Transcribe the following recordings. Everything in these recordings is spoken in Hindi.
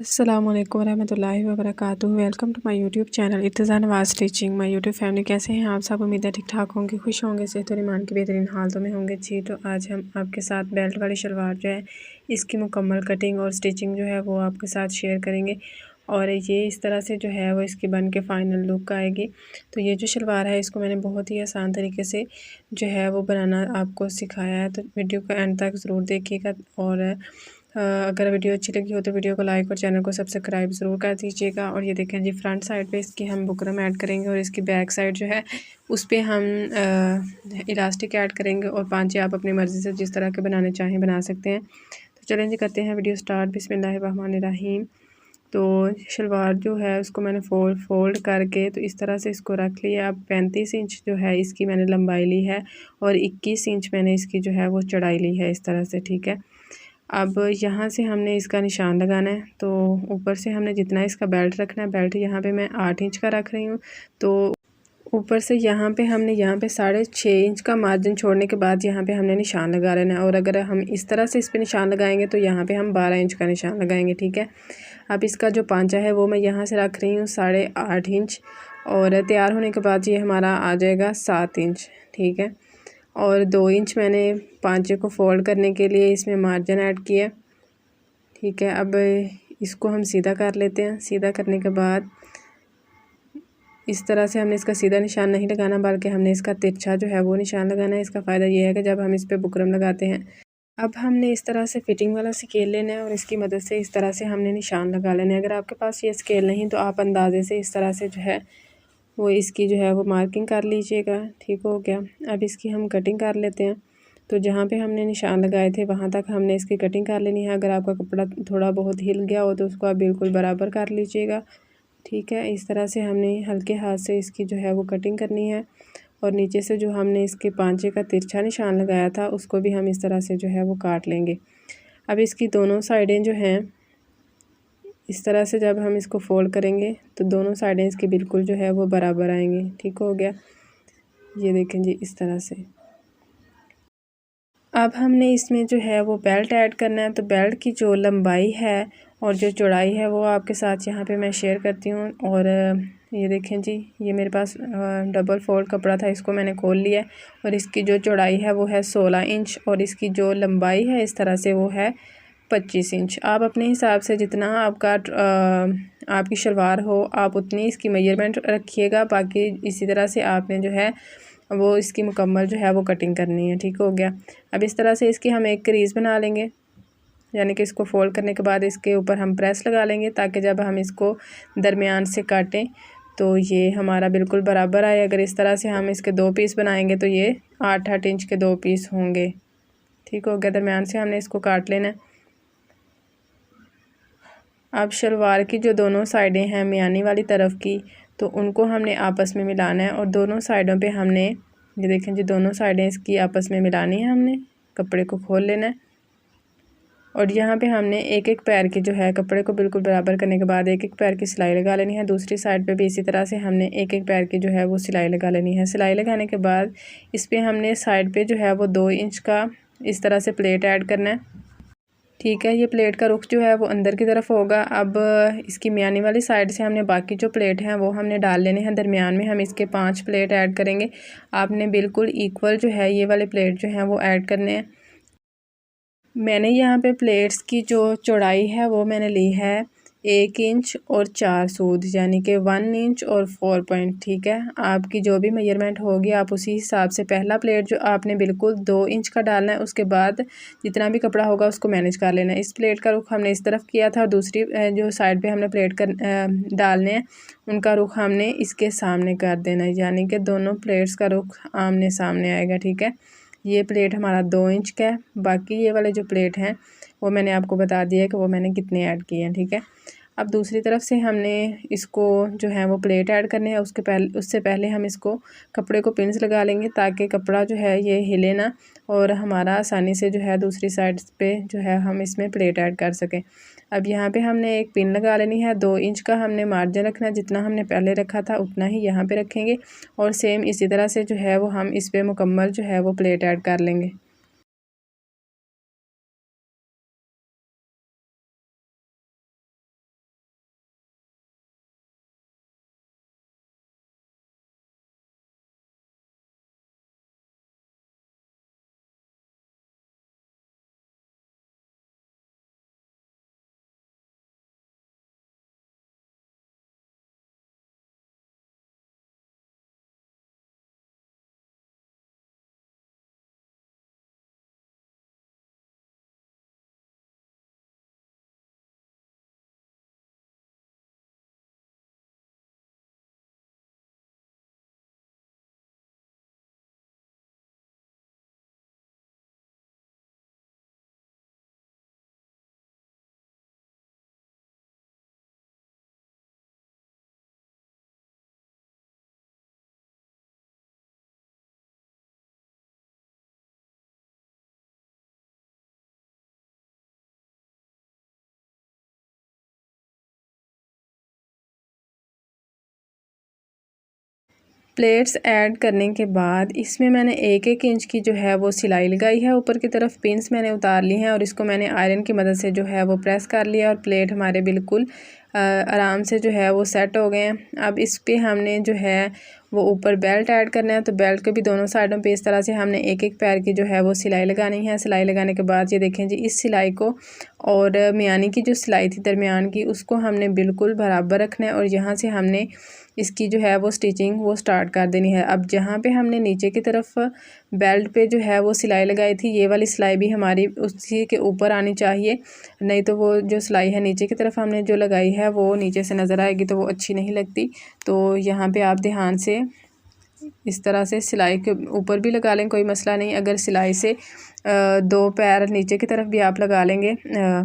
अस्सलामुअलैकुम वरहमतुल्लाहि वबरकातुहू। Welcome to my YouTube channel Irtiza Nawaz stitching. My YouTube family कैसे हैं आप सब? उम्मीद है ठीक ठाक होंगे, खुश होंगे, सेहत और ईमान की बेहतरीन हालतों में होंगे। जी तो आज हम आपके साथ बेल्ट वाली शलवार जो है इसकी मुकम्मल कटिंग और स्टिचिंग जो है वो आपके साथ शेयर करेंगे। और ये इस तरह से जो है वो इसकी बन के फ़ाइनल लुक आएगी। तो ये जो शलवार है इसको मैंने बहुत ही आसान तरीके से जो है वो बनाना आपको सिखाया है। तो वीडियो को एंड तक ज़रूर देखिएगा। और अगर वीडियो अच्छी लगी हो तो वीडियो को लाइक और चैनल को सब्सक्राइब ज़रूर कर दीजिएगा। और ये देखें जी, फ्रंट साइड पे इसकी हम बुकरम ऐड करेंगे और इसकी बैक साइड जो है उस पर हम इलास्टिक ऐड करेंगे। और पांचे आप अपनी मर्ज़ी से जिस तरह के बनाने चाहें बना सकते हैं। तो चलें जी, करते हैं वीडियो स्टार्ट। बिस्मिल्लाहिर्रहमानिर्रहीम। तो शलवार जो है उसको मैंने फोल्ड करके तो इस तरह से इसको रख लिया। अब 35 इंच जो है इसकी मैंने लंबाई ली है और 21 इंच मैंने इसकी जो है वो चौड़ाई ली है इस तरह से, ठीक है। अब यहाँ से हमने इसका निशान लगाना है। तो ऊपर से हमने जितना इसका बेल्ट रखना है, बेल्ट यहाँ पे मैं 8 इंच का रख रही हूँ। तो ऊपर से यहाँ पे हमने यहाँ पे 6.5 इंच का मार्जिन छोड़ने के बाद यहाँ पे हमने निशान लगा लेना है। और अगर हम इस तरह से इस पे निशान लगाएंगे तो यहाँ पे हम 12 इंच का निशान लगाएंगे, ठीक है। अब इसका जो पांचा है वो मैं यहाँ से रख रही हूँ 8.5 इंच। और तैयार होने के बाद ये हमारा आ जाएगा 7 इंच, ठीक है। और 2 इंच मैंने पांचे को फोल्ड करने के लिए इसमें मार्जिन ऐड किया, ठीक है। अब इसको हम सीधा कर लेते हैं। सीधा करने के बाद इस तरह से हमने इसका सीधा निशान नहीं लगाना, बल्कि हमने इसका तिरछा जो है वो निशान लगाना है। इसका फ़ायदा ये है कि जब हम इस पर बुकरम लगाते हैं, अब हमने इस तरह से फिटिंग वाला स्केल लेना है और इसकी मदद से इस तरह से हमने निशान लगा लेना है। अगर आपके पास ये स्केल नहीं तो आप अंदाजे से इस तरह से जो है वो इसकी जो है वो मार्किंग कर लीजिएगा, ठीक हो गया। अब इसकी हम कटिंग कर लेते हैं। तो जहाँ पे हमने निशान लगाए थे वहाँ तक हमने इसकी कटिंग कर लेनी है। अगर आपका कपड़ा थोड़ा बहुत हिल गया हो तो उसको आप बिल्कुल बराबर कर लीजिएगा, ठीक है। इस तरह से हमने हल्के हाथ से इसकी जो है वो कटिंग करनी है। और नीचे से जो हमने इसके पांचे का तिरछा निशान लगाया था उसको भी हम इस तरह से जो है वो काट लेंगे। अब इसकी दोनों साइडें जो हैं इस तरह से जब हम इसको फोल्ड करेंगे तो दोनों साइडें इसकी बिल्कुल जो है वो बराबर आएंगी, ठीक हो गया। ये देखें जी, इस तरह से। अब हमने इसमें जो है वो बेल्ट ऐड करना है। तो बेल्ट की जो लंबाई है और जो चौड़ाई है वो आपके साथ यहाँ पे मैं शेयर करती हूँ। और ये देखें जी, ये मेरे पास डबल फोल्ड कपड़ा था, इसको मैंने खोल लिया। और इसकी जो चौड़ाई है वो है 16 इंच और इसकी जो लंबाई है इस तरह से वो है 25 इंच। आप अपने हिसाब से जितना आपका आपकी शलवार हो आप उतनी इसकी मेजरमेंट रखिएगा। बाकी इसी तरह से आपने जो है वो इसकी मुकम्मल जो है वो कटिंग करनी है, ठीक हो गया। अब इस तरह से इसकी हम एक क्रीज़ बना लेंगे, यानी कि इसको फोल्ड करने के बाद इसके ऊपर हम प्रेस लगा लेंगे ताकि जब हम इसको दरमियान से काटें तो ये हमारा बिल्कुल बराबर आए। अगर इस तरह से हम इसके 2 पीस बनाएंगे तो ये 8-8 इंच के 2 पीस होंगे, ठीक हो गया। दरमियान से हमने इसको काट लेना है। अब शलवार की जो दोनों साइडें हैं मियानी वाली तरफ की, तो उनको हमने आपस में मिलाना है। और दोनों साइडों पे हमने, ये देखें जी, दोनों साइडें इसकी आपस में मिलानी है। हमने कपड़े को खोल लेना है और यहाँ पे हमने एक एक पैर की जो है कपड़े को बिल्कुल बराबर करने के बाद एक एक पैर की सिलाई लगा लेनी है। दूसरी साइड पे भी इसी तरह से हमने एक एक पैर की जो है वो सिलाई लगा लेनी है। सिलाई लगाने के बाद इस पर हमने साइड पे जो है वो 2 इंच का इस तरह से प्लेट ऐड करना है, ठीक है। ये प्लेट का रुख जो है वो अंदर की तरफ होगा। अब इसकी मियानी वाली साइड से हमने बाकी जो प्लेट हैं वो हमने डाल लेने हैं। दरमियान में हम इसके 5 प्लेट ऐड करेंगे। आपने बिल्कुल इक्वल जो है ये वाले प्लेट जो हैं वो ऐड करने हैं। मैंने यहाँ पे प्लेट्स की जो चौड़ाई है वो मैंने ली है 1 इंच और 4 सूद, यानी कि 1 इंच और 4 पॉइंट, ठीक है। आपकी जो भी मेजरमेंट होगी आप उसी हिसाब से पहला प्लेट जो आपने बिल्कुल 2 इंच का डालना है, उसके बाद जितना भी कपड़ा होगा उसको मैनेज कर लेना है। इस प्लेट का रुख हमने इस तरफ किया था और दूसरी जो साइड पे हमने प्लेट कर डालने हैं उनका रुख हमने इसके सामने कर देना है, यानी कि दोनों प्लेट्स का रुख आमने सामने आएगा, ठीक है। ये प्लेट हमारा 2 इंच का है। बाकी ये वाले जो प्लेट हैं वो मैंने आपको बता दिया है कि वो मैंने कितने ऐड किए हैं, ठीक है। अब दूसरी तरफ से हमने इसको जो है वो प्लेट ऐड करने हैं। उससे पहले हम इसको कपड़े को पिन्स लगा लेंगे ताकि कपड़ा जो है ये हिले ना और हमारा आसानी से जो है दूसरी साइड पे जो है हम इसमें प्लेट ऐड कर सकें। अब यहाँ पे हमने एक पिन लगा लेनी है। 2 इंच का हमने मार्जिन रखना है, जितना हमने पहले रखा था उतना ही यहाँ पे रखेंगे। और सेम इसी तरह से जो है वो हम इस पे मुकम्मल जो है वो प्लेट ऐड कर लेंगे। प्लेट्स ऐड करने के बाद इसमें मैंने 1-1 इंच की जो है वो सिलाई लगाई है। ऊपर की तरफ पिंस मैंने उतार ली हैं और इसको मैंने आयरन की मदद से जो है वो प्रेस कर लिया और प्लेट हमारे बिल्कुल आराम से जो है वो सेट हो गए हैं। अब इस पे हमने जो है वो ऊपर बेल्ट ऐड करना है, तो बेल्ट के भी दोनों साइडों पे इस तरह से हमने 1-1 पैर की जो है वो सिलाई लगानी है। सिलाई लगाने के बाद ये देखें जी, इस सिलाई को और मियानी की जो सिलाई थी दरमियान की, उसको हमने बिल्कुल बराबर रखना है और यहाँ से हमने इसकी जो है वो स्टिचिंग वो स्टार्ट कर देनी है। अब जहाँ पे हमने नीचे की तरफ बेल्ट पे जो है वो सिलाई लगाई थी, ये वाली सिलाई भी हमारी उसी के ऊपर आनी चाहिए, नहीं तो वो जो सिलाई है नीचे की तरफ हमने जो लगाई है वो नीचे से नज़र आएगी तो वो अच्छी नहीं लगती। तो यहाँ पे आप ध्यान से इस तरह से सिलाई के ऊपर भी लगा लें, कोई मसला नहीं। अगर सिलाई से 2 पैर नीचे की तरफ भी आप लगा लेंगे,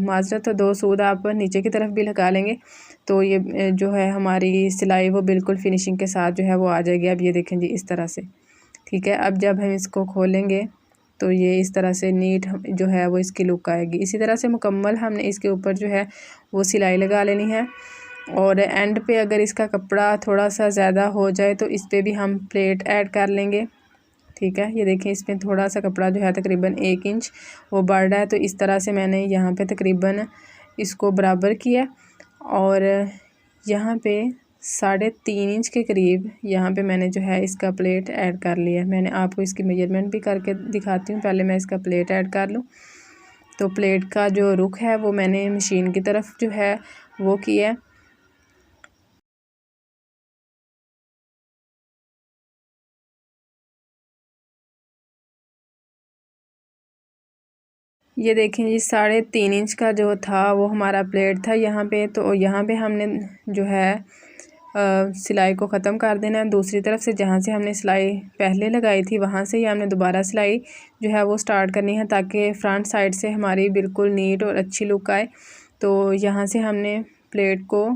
माजरत तो 2 सूद आप नीचे की तरफ भी लगा लेंगे, तो ये जो है हमारी सिलाई वो बिल्कुल फिनिशिंग के साथ जो है वो आ जाएगी। अब ये देखें जी, इस तरह से, ठीक है। अब जब हम इसको खोलेंगे तो ये इस तरह से नीट जो है वो इसकी लुक आएगी। इसी तरह से मुकम्मल हमने इसके ऊपर जो है वो सिलाई लगा लेनी है और एंड पे अगर इसका कपड़ा थोड़ा सा ज़्यादा हो जाए तो इस पर भी हम प्लेट ऐड कर लेंगे, ठीक है। ये देखें, इसमें थोड़ा सा कपड़ा जो है तकरीबन 1 इंच वो बढ़ रहा है, तो इस तरह से मैंने यहाँ पे तकरीबन इसको बराबर किया और यहाँ पे 3.5 इंच के करीब यहाँ पे मैंने जो है इसका प्लेट ऐड कर लिया है। मैंने आपको इसकी मेजरमेंट भी करके दिखाती हूँ, पहले मैं इसका प्लेट ऐड कर लूँ। तो प्लेट का जो रुख है वो मैंने मशीन की तरफ जो है वो किया है। ये देखें जी, 3.5 इंच का जो था वो हमारा प्लेट था यहाँ पे, तो यहाँ पे हमने जो है सिलाई को ख़त्म कर देना है। दूसरी तरफ से जहाँ से हमने सिलाई पहले लगाई थी वहाँ से ही हमने दोबारा सिलाई जो है वो स्टार्ट करनी है, ताकि फ्रंट साइड से हमारी बिल्कुल नीट और अच्छी लुक आए। तो यहाँ से हमने प्लेट को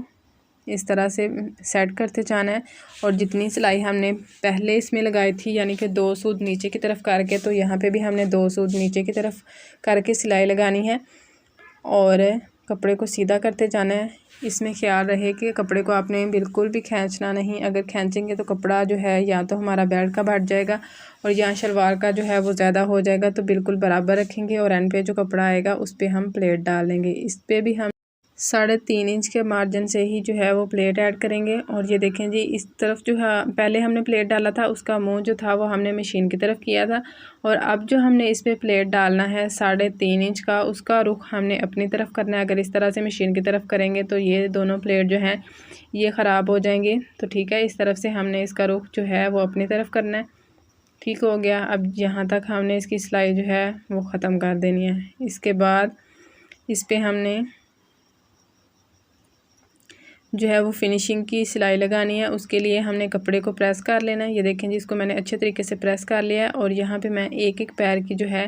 इस तरह से सेट करते जाना है और जितनी सिलाई हमने पहले इसमें लगाई थी, यानी कि 2 सूद नीचे की तरफ करके, तो यहाँ पे भी हमने 2 सूद नीचे की तरफ करके सिलाई लगानी है और कपड़े को सीधा करते जाना है। इसमें ख्याल रहे कि कपड़े को आपने बिल्कुल भी खींचना नहीं, अगर खींचेंगे तो कपड़ा जो है या तो हमारा बेल्ट का बढ़ जाएगा और या शलवार का जो है वो ज़्यादा हो जाएगा। तो बिल्कुल बराबर रखेंगे और एंड पे जो कपड़ा आएगा उस पर हम प्लेट डाल लेंगे। इस पर भी हम 3.5 इंच के मार्जिन से ही जो है वो प्लेट ऐड करेंगे। और ये देखें जी, इस तरफ जो है पहले हमने प्लेट डाला था, उसका मुंह जो था वो हमने मशीन की तरफ किया था और अब जो हमने इस पर प्लेट डालना है 3.5 इंच का, उसका रुख हमने अपनी तरफ करना है। अगर इस तरह से मशीन की तरफ करेंगे तो ये दोनों प्लेट जो हैं ये ख़राब हो जाएंगे, तो ठीक है, इस तरफ से हमने इसका रुख जो है वो अपनी तरफ करना है। ठीक हो गया। अब यहाँ तक हमने इसकी सिलाई जो है वो ख़त्म कर देनी है। इसके बाद इस पर हमने जो है वो फिनिशिंग की सिलाई लगानी है। उसके लिए हमने कपड़े को प्रेस कर लेना है। ये देखें जी, इसको मैंने अच्छे तरीके से प्रेस कर लिया है और यहाँ पे मैं 1-1 पैर की जो है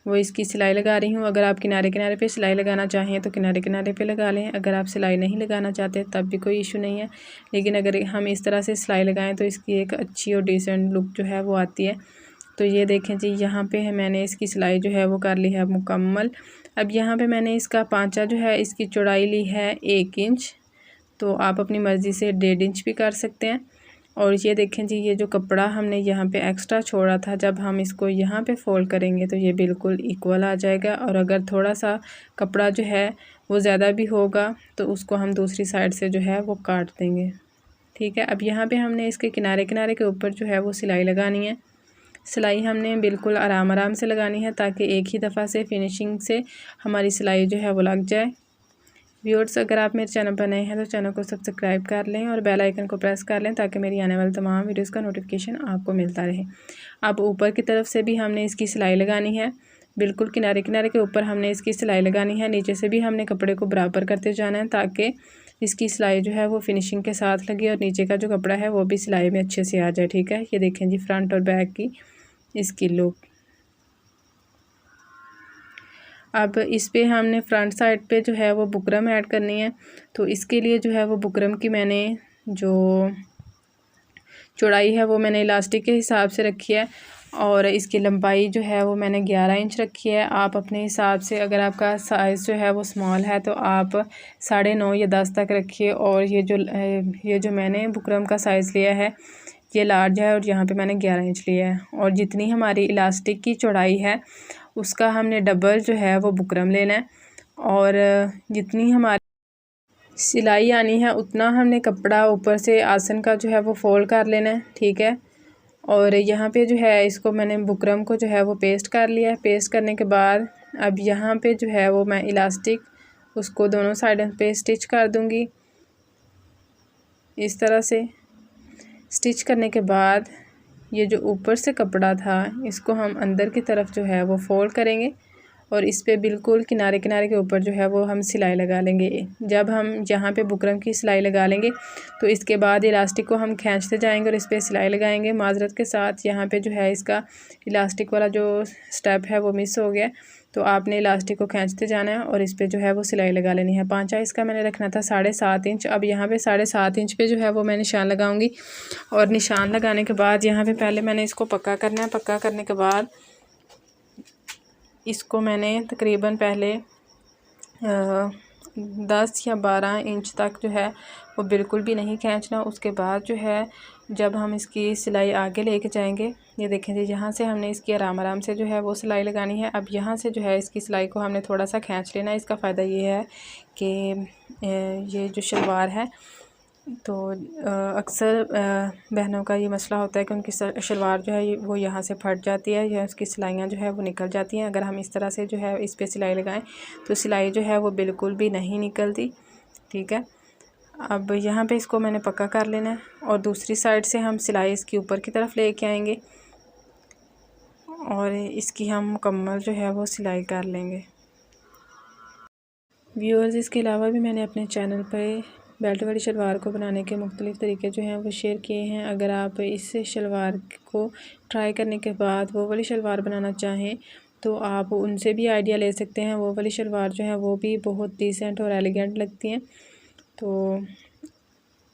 वो इसकी सिलाई लगा रही हूँ। अगर आप किनारे किनारे पे सिलाई लगाना चाहें तो किनारे किनारे पे लगा लें, अगर आप सिलाई नहीं लगाना चाहते तब भी कोई इशू नहीं है, लेकिन अगर हम इस तरह से सिलाई लगाएँ तो इसकी एक अच्छी और डिसेंट लुक जो है वो आती है। तो ये देखें जी, यहाँ पे है मैंने इसकी सिलाई जो है वो कर ली है मुकम्मल। अब यहाँ पे मैंने इसका पांचा जो है इसकी चौड़ाई ली है 1 इंच, तो आप अपनी मर्ज़ी से 1.5 इंच भी कर सकते हैं। और ये देखें जी, ये जो कपड़ा हमने यहाँ पे एक्स्ट्रा छोड़ा था, जब हम इसको यहाँ पे फोल्ड करेंगे तो ये बिल्कुल इक्वल आ जाएगा। और अगर थोड़ा सा कपड़ा जो है वो ज़्यादा भी होगा तो उसको हम दूसरी साइड से जो है वो काट देंगे, ठीक है। अब यहाँ पे हमने इसके किनारे किनारे के ऊपर जो है वो सिलाई लगानी है। सिलाई हमने बिल्कुल आराम आराम से लगानी है ताकि एक ही दफ़ा से फिनिशिंग से हमारी सिलाई जो है वो लग जाए। व्यूअर्स, अगर आप मेरे चैनल पर नए हैं तो चैनल को सब्सक्राइब कर लें और बेल आइकन को प्रेस कर लें ताकि मेरी आने वाली तमाम वीडियोस का नोटिफिकेशन आपको मिलता रहे। अब ऊपर की तरफ से भी हमने इसकी सिलाई लगानी है, बिल्कुल किनारे किनारे के ऊपर हमने इसकी सिलाई लगानी है। नीचे से भी हमने कपड़े को बराबर करते जाना है ताकि इसकी सिलाई जो है वो फिनिशिंग के साथ लगे और नीचे का जो कपड़ा है वो भी सिलाई में अच्छे से आ जाए, ठीक है। ये देखें जी, फ्रंट और बैक की इसकी लुक। अब इस पे हमने फ्रंट साइड पे जो है वो बुकरम ऐड करनी है, तो इसके लिए जो है वो बुकरम की मैंने जो चौड़ाई है वो मैंने इलास्टिक के हिसाब से रखी है और इसकी लंबाई जो है वो मैंने 11 इंच रखी है। आप अपने हिसाब से, अगर आपका साइज़ जो है वो स्मॉल है तो आप 9.5 या 10 तक रखिए। और ये जो मैंने बुकरम का साइज़ लिया है ये लार्ज है और यहाँ पे मैंने 11 इंच लिया है। और जितनी हमारी इलास्टिक की चौड़ाई है उसका हमने डबल जो है वो बुकरम लेना है, और जितनी हमारी सिलाई आनी है उतना हमने कपड़ा ऊपर से आसन का जो है वो फोल्ड कर लेना है, ठीक है। और यहाँ पे जो है इसको मैंने बुकरम को जो है वो पेस्ट कर लिया है। पेस्ट करने के बाद अब यहाँ पे जो है वो मैं इलास्टिक उसको दोनों साइड पे स्टिच कर दूँगी। इस तरह से स्टिच करने के बाद ये जो ऊपर से कपड़ा था इसको हम अंदर की तरफ जो है वो फोल्ड करेंगे, और इस पे बिल्कुल किनारे किनारे के ऊपर जो है वो हम सिलाई लगा लेंगे। जब हम यहाँ पे बुकरम की सिलाई लगा लेंगे तो इसके बाद इलास्टिक को हम खींचते जाएंगे और इस पर सिलाई लगाएंगे। माजरत के साथ यहाँ पे जो है इसका इलास्टिक वाला जो स्टेप है वो मिस हो गया, तो आपने इलास्टिक को खींचते जाना है और इस पर जो है वो सिलाई लगा लेनी है। पांचा इसका मैंने रखना था 7.5 इंच। अब यहाँ पे 7.5 इंच पे जो है वो मैं निशान लगाऊंगी, और निशान लगाने के बाद यहाँ पे पहले मैंने इसको पक्का करना है। पक्का करने के बाद इसको मैंने तकरीबन पहले 10 या 12 इंच तक जो है वो बिल्कुल भी नहीं खींचना। उसके बाद जो है जब हम इसकी सिलाई आगे लेके जाएंगे, ये देखें जी, यहाँ से हमने इसकी आराम आराम से जो है वो सिलाई लगानी है। अब यहाँ से जो है इसकी सिलाई को हमने थोड़ा सा खींच लेना है। इसका फ़ायदा ये है कि ये जो शलवार है तो अक्सर बहनों का ये मसला होता है कि उनकी शलवार जो है वो यहाँ से फट जाती है या उसकी सिलाइयाँ जो है वो निकल जाती हैं। अगर हम इस तरह से जो है इस पे सिलाई लगाएं तो सिलाई जो है वो बिल्कुल भी नहीं निकलती, ठीक है। अब यहाँ पे इसको मैंने पक्का कर लेना है, और दूसरी साइड से हम सिलाई इसकी ऊपर की तरफ लेके आएंगे और इसकी हम मुकम्मल जो है वो सिलाई कर लेंगे। व्यूअर्स, इसके अलावा भी मैंने अपने चैनल पर बेल्ट वाली शलवार को बनाने के मुख्तलिफ़ तरीके जो हैं वो शेयर किए हैं। अगर आप इस शलवार को ट्राई करने के बाद वो वाली शलवार बनाना चाहें तो आप उनसे भी आइडिया ले सकते हैं। वो वाली शलवार जो है वो भी बहुत डिसेंट और एलिगेंट लगती हैं। तो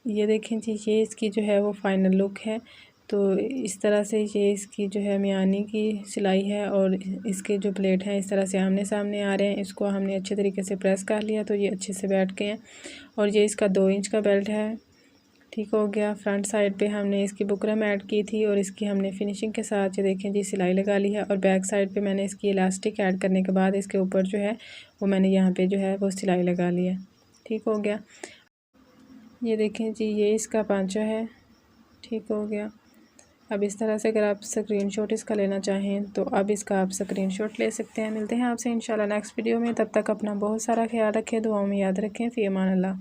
ये देखें जी, ये इसकी जो है वो फ़ाइनल लुक है। तो इस तरह से ये इसकी जो है मियानी की सिलाई है, और इसके जो प्लेट हैं इस तरह से आमने सामने आ रहे हैं। इसको हमने अच्छे तरीके से प्रेस कर लिया तो ये अच्छे से बैठ गए हैं। और ये इसका 2 इंच का बेल्ट है, ठीक हो गया। फ्रंट साइड पे हमने इसकी बुकरम ऐड की थी और इसकी हमने फिनिशिंग के साथ ये देखें जी सिलाई लगा ली है। और बैक साइड पे मैंने इसकी इलास्टिक ऐड करने के बाद इसके ऊपर जो है वो मैंने यहाँ पे जो है वो सिलाई लगा ली है, ठीक हो गया। ये देखें जी, ये इसका पांचा है, ठीक हो गया। अब इस तरह से अगर आप स्क्रीनशॉट इसका लेना चाहें तो अब इसका आप स्क्रीनशॉट ले सकते हैं। मिलते हैं आपसे इंशाल्लाह नेक्स्ट वीडियो में। तब तक अपना बहुत सारा ख्याल रखें, दुआओं में याद रखें। फ़ी अमान अल्लाह।